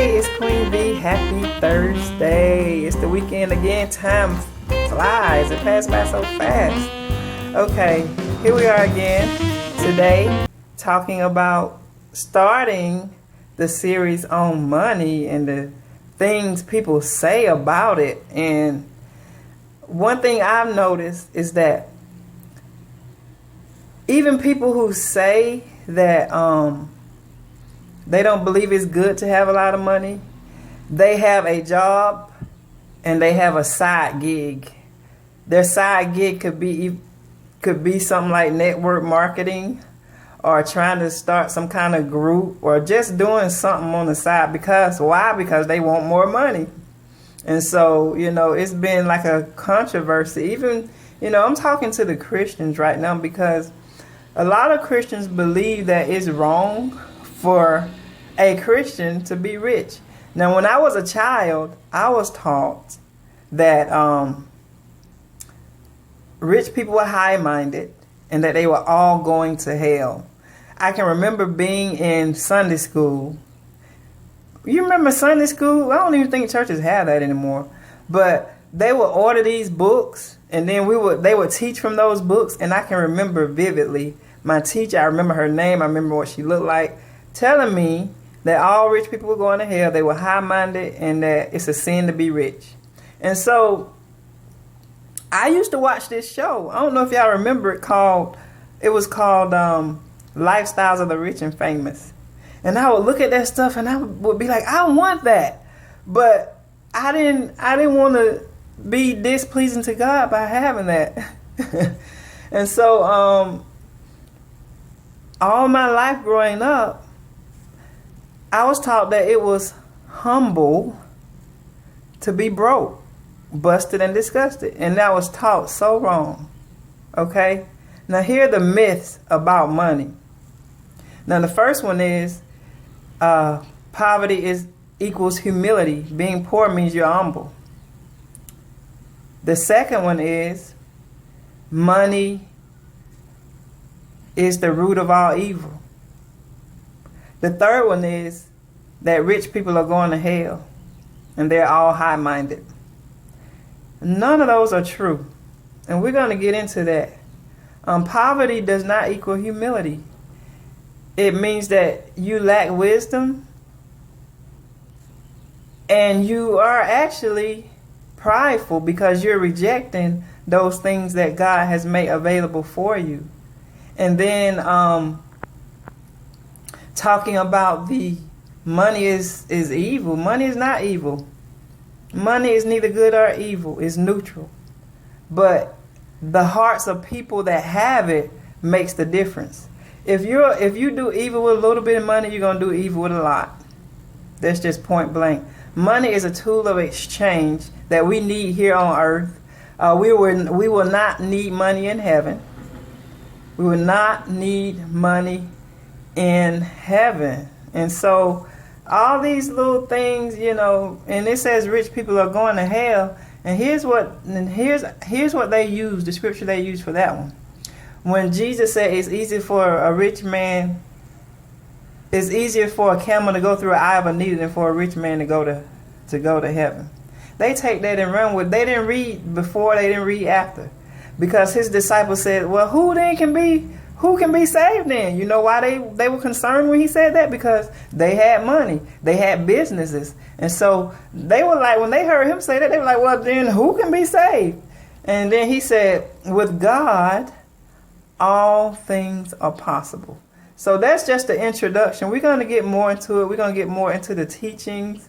Hey, it's Queen B. Happy Thursday. It's the weekend again. Time flies. It passed by so fast. Okay, here we are again today talking about starting the series on money and the things people say about it. And one thing I've noticed is that even people who say that they don't believe it's good to have a lot of money, they have a job and they have a side gig. Their side gig could be something like network marketing or trying to start some kind of group or just doing something on the side. Because why? Because they want more money. And so, it's been like a controversy. Even, I'm talking to the Christians right now because a lot of Christians believe that it's wrong for a Christian to be rich. Now, when I was a child, I was taught that rich people were high-minded and that they were all going to hell. I can remember being in Sunday school. You remember Sunday school? I don't even think churches have that anymore. But they would order these books, and then they would teach from those books. And I can remember vividly my teacher, I remember her name, I remember what she looked like, telling me that all rich people were going to hell, they were high-minded, and that it's a sin to be rich. And so I used to watch this show. I don't know if y'all remember it was called Lifestyles of the Rich and Famous. And I would look at that stuff and I would be like, I want that. But I didn't want to be displeasing to God by having that. And so all my life growing up, I was taught that it was humble to be broke, busted and disgusted. And that was taught so wrong. Okay? Now here are the myths about money. Now the first one is poverty equals humility. Being poor means you're humble. The second one is money is the root of all evil. The third one is that rich people are going to hell and they're all high-minded. None of those are true. And we're going to get into that. Poverty does not equal humility. It means that you lack wisdom and you are actually prideful because you're rejecting those things that God has made available for you. And then talking about the money is evil. Money is not evil. Money is neither good or evil. It's neutral. But the hearts of people that have it makes the difference. If you do evil with a little bit of money, you're going to do evil with a lot. That's just point blank. Money is a tool of exchange that we need here on earth. We will not need money in heaven. We will not need money in heaven. And so all these little things, and it says rich people are going to hell. And here's what they use, the scripture they use for that one. When Jesus said it's easier for a camel to go through an eye of a needle than for a rich man to go to heaven. They take that and run with it. They didn't read before, they didn't read after. Because his disciples said, well, who can be saved then? You know why they were concerned when he said that? Because they had money. They had businesses. And so they were like, when they heard him say that, they were like, well, then who can be saved? And then he said, with God, all things are possible. So that's just the introduction. We're going to get more into it. We're going to get more into the teachings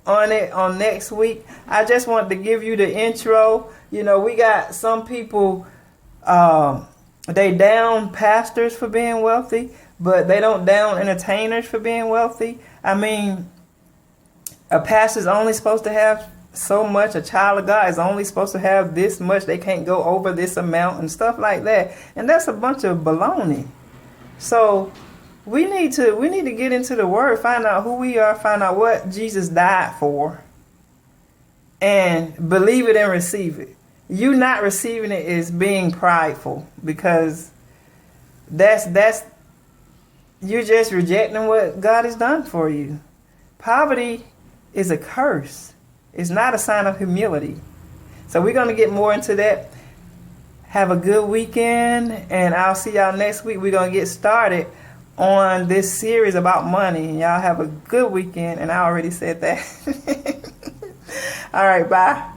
on it on next week. I just wanted to give you the intro. We got some people, they down pastors for being wealthy, but they don't down entertainers for being wealthy. I mean, a pastor's only supposed to have so much. A child of God is only supposed to have this much. They can't go over this amount and stuff like that. And that's a bunch of baloney. So we need to get into the word, find out who we are, find out what Jesus died for, and believe it and receive it. You not receiving it is being prideful, because that's you're just rejecting what God has done for you. Poverty is a curse. It's not a sign of humility. So we're going to get more into that. Have a good weekend, and I'll see y'all next week. We're going to get started on this series about money. Y'all have a good weekend, and I already said that. All right, bye.